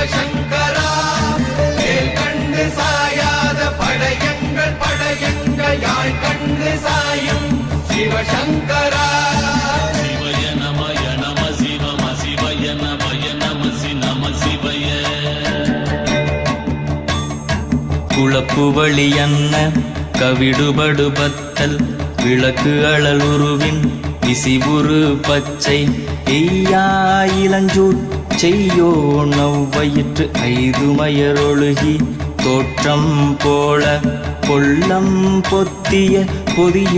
சிவசங்கரா வேல் கண்டு சாயாத படையங்கள் படையங்கள் யாழ் கண்டு சாயும் சிவசங்கரா சிவய நமய நம சிவம சிவய நமய நம சி நம சிவய குளப்புவழி அன்ன கவிடுபடு பத்தல் விளக்கு அழலுருவின் இசிபுரு பச்சை எய்யா இளஞ்சூட் செய்யோ நவ்வயிற்று ஐதுமயரொழுகி தோற்றம் போல கொள்ளம் பொத்திய பொதியு